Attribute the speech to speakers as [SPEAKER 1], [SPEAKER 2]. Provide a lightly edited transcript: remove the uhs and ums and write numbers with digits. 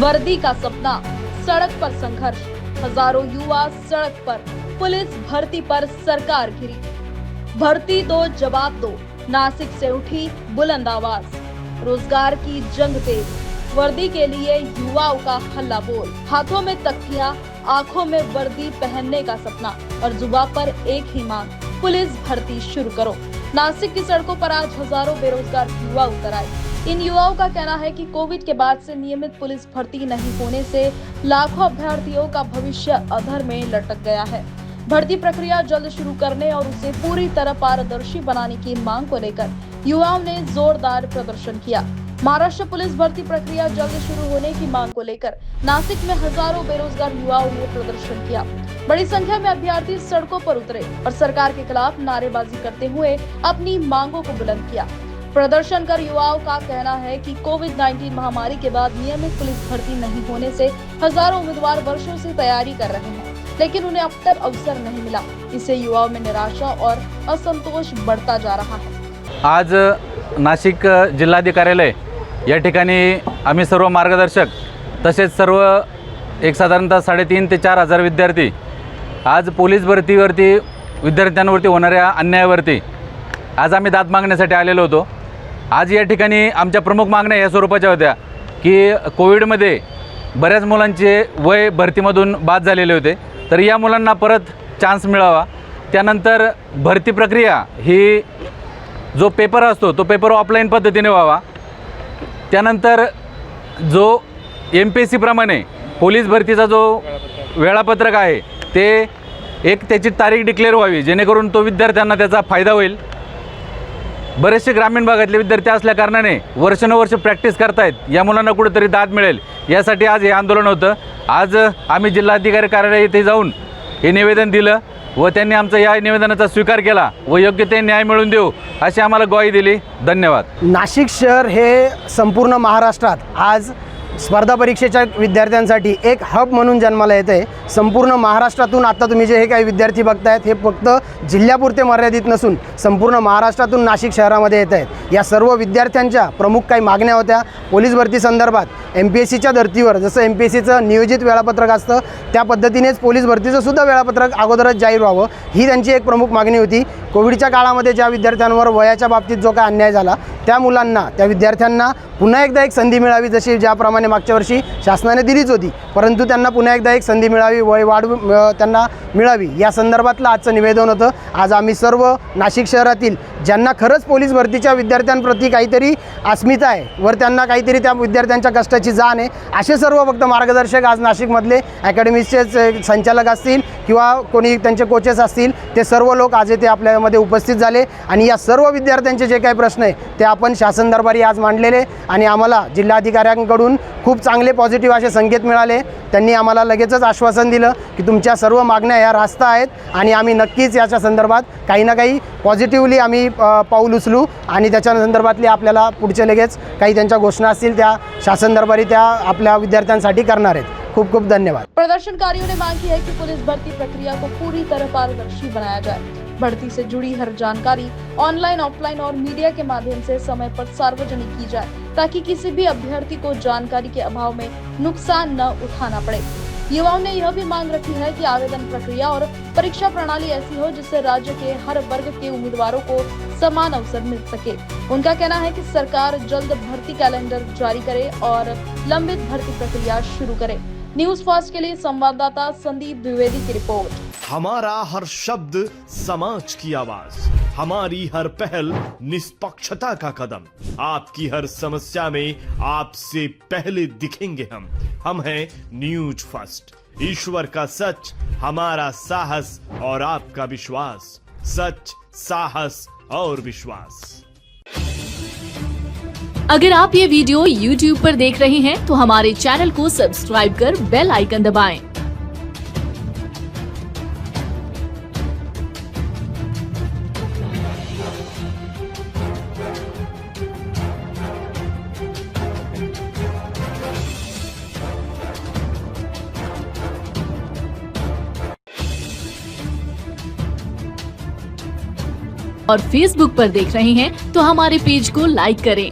[SPEAKER 1] वर्दी का सपना, सड़क पर संघर्ष, हजारों युवा सड़क पर, पुलिस भर्ती पर सरकार घिरी। भर्ती दो जवाब दो, नासिक से उठी बुलंद आवाज। रोजगार की जंग तेज, वर्दी के लिए युवाओं का हल्ला बोल। हाथों में तख्तियां, आंखों में वर्दी पहनने का सपना और जुबान पर एक ही मांग, पुलिस भर्ती शुरू करो। नासिक की सड़कों पर आज हजारों बेरोजगार युवा उतर आए। इन युवाओं का कहना है कि कोविड के बाद से नियमित पुलिस भर्ती नहीं होने से लाखों अभ्यर्थियों का भविष्य अधर में लटक गया है। भर्ती प्रक्रिया जल्द शुरू करने और उसे पूरी तरह पारदर्शी बनाने की मांग को लेकर युवाओं ने जोरदार प्रदर्शन किया। महाराष्ट्र पुलिस भर्ती प्रक्रिया जल्द शुरू होने की मांग को लेकर नासिक में हजारों बेरोजगार युवाओं ने प्रदर्शन किया। बड़ी संख्या में अभ्यर्थी सड़कों पर उतरे और सरकार के खिलाफ नारेबाजी करते हुए अपनी मांगों को बुलंद किया। प्रदर्शन कर युवाओं का कहना है कि कोविड-19 महामारी के बाद नियमित पुलिस भर्ती नहीं होने से हजारों उम्मीदवार वर्षों से तैयारी कर रहे हैं, लेकिन उन्हें अब तक अवसर नहीं मिला। इससे युवाओं में निराशा और असंतोष बढ़ता जा रहा है।
[SPEAKER 2] आज नाशिक जिल्हाधिकार्यालय या ठिकाणी आम्ही सर्व मार्गदर्शक तसेच सर्व एक साधारणतः 3,500 ते 4,000 विद्यार्थी आज पोलीस भरतीवरती विद्यार्थ्यांवरती होणाऱ्या अन्यायावरती आज आम्ही दाद मागण्यासाठी आलेलो होतो। आज या ठिकाणी आमच्या प्रमुख मागण्या या स्वरूपाच्या होत्या की कोविडमध्ये बऱ्याच मुलांचे वय भरतीमधून बाद झालेले होते, तर या मुलांना परत चान्स मिळावा। त्यानंतर भरती प्रक्रिया ही जो पेपर असतो तो पेपर ऑफलाईन पद्धतीने व्हावा। त्यानंतर जो MPSC प्रमाणे पोलीस भरतीचा जो वेळापत्रक आहे ते एक त्याची तारीख डिक्लेअर व्हावी, जेणेकरून तो विद्यार्थ्यांना त्याचा फायदा होईल। बरेचसे ग्रामीण भागातले विद्यार्थी असल्या कारणाने वर्षानुवर्ष प्रॅक्टिस करतायत, या मुलांना कुठेतरी दाद मिळेल यासाठी आज हे आंदोलन होतं। आज आम्ही जिल्हाधिकारी कार्यालय येथे जाऊन हे निवेदन दिलं व त्यांनी आमचा या निवेदनाचा स्वीकार केला व योग्य ते न्याय मिळवून देऊ अशी आम्हाला ग्वाही दिली। धन्यवाद।
[SPEAKER 3] नाशिक शहर हे संपूर्ण महाराष्ट्रात आज स्पर्धा परीक्षेच्या विद्यार्थ्यांसाठी एक हब म्हणून जन्माला येत आहे। संपूर्ण महाराष्ट्रातून आता तुम्ही जे हे काही विद्यार्थी बघतायत हे फक्त जिल्ह्यापुरते मर्यादित नसून संपूर्ण महाराष्ट्रातून नाशिक शहरामध्ये येत आहेत। या सर्व विद्यार्थ्यांच्या प्रमुख काही मागण्या होत्या पोलीस भरती संदर्भात। MPSCच्या धर्तीवर जसं MPSCचं नियोजित वेळापत्रक असतं त्या पद्धतीनेच पोलीस भरतीचं सुद्धा वेळापत्रक अगोदरच जाहीर व्हावं, ही त्यांची एक प्रमुख मागणी होती। कोविडच्या काळामध्ये ज्या विद्यार्थ्यांवर वयाच्या बाबतीत जो काय अन्याय झाला त्या मुलांना त्या विद्यार्थ्यांना पुन्हा एकदा एक संधी मिळावी, जशी ज्याप्रमाणे मागच्या वर्षी शासनाने दिलीच होती, परंतु त्यांना पुन्हा एकदा एक संधी मिळावी, वय वाढ त्यांना मिळावी, या संदर्भातलं आजचं निवेदन होतं। आज आम्ही सर्व नाशिक शहरातील ज्यांना खरंच पोलीस भरतीच्या विद्यार्थ्यांप्रती काहीतरी अस्मिता आहे वर त्यांना काहीतरी त्या विद्यार्थ्यांच्या कष्टाची जाण आहे असे सर्व फक्त मार्गदर्शक आज नाशिकमधले अकॅडमीचे संचालक असतील किंवा कोणी त्यांचे कोचेस असतील ते सर्व लोक आज येथे आपल्यामध्ये उपस्थित झाले आणि या सर्व विद्यार्थ्यांचे जे काही प्रश्न आहे ते आपण शासन दरबारी आज मांडलेले आणि आम्हाला जिल्हाधिकाऱ्यांकडून खूप चांगले पॉझिटिव्ह असे संकेत मिळाले। त्यांनी आम्हाला लगेचच आश्वासन दिलं की तुमच्या सर्व मागण्या या रास्त आहेत आणि आम्ही नक्कीच याच्या संदर्भात काही ना काही पॉझिटिव्हली आम्ही पाऊल उचलू आणि त्याच्या संदर्भातली आपल्याला पुढचे लगेच काही त्यांच्या घोषणा असतील त्या शासन दरबारी त्या आपल्या विद्यार्थ्यांसाठी करणार आहेत। खूब खूब धन्यवाद।
[SPEAKER 1] प्रदर्शनकारियों ने मांग की है कि पुलिस भर्ती प्रक्रिया को पूरी तरह पारदर्शी बनाया जाए। भर्ती से जुड़ी हर जानकारी ऑनलाइन, ऑफलाइन और मीडिया के माध्यम से समय पर सार्वजनिक की जाए, ताकि किसी भी अभ्यर्थी को जानकारी के अभाव में नुकसान न उठाना पड़े। युवाओं ने यह भी मांग रखी है कि आवेदन प्रक्रिया और परीक्षा प्रणाली ऐसी हो जिससे राज्य के हर वर्ग के उम्मीदवारों को समान अवसर मिल सके। उनका कहना है कि सरकार जल्द भर्ती कैलेंडर जारी करे और लंबित भर्ती प्रक्रिया शुरू करे। न्यूज फर्स्ट के लिए संवाददाता संदीप द्विवेदी की रिपोर्ट।
[SPEAKER 4] हमारा हर शब्द समाज की आवाज, हमारी हर पहल निष्पक्षता का कदम, आपकी हर समस्या में आपसे पहले दिखेंगे हम हैं न्यूज फर्स्ट। ईश्वर का सच, हमारा साहस और आपका विश्वास। सच, साहस और विश्वास।
[SPEAKER 5] अगर आप ये वीडियो YouTube पर देख रहे हैं तो हमारे चैनल को सब्सक्राइब कर बेल आइकन दबाएं। और Facebook पर देख रहे हैं तो हमारे पेज को लाइक करें।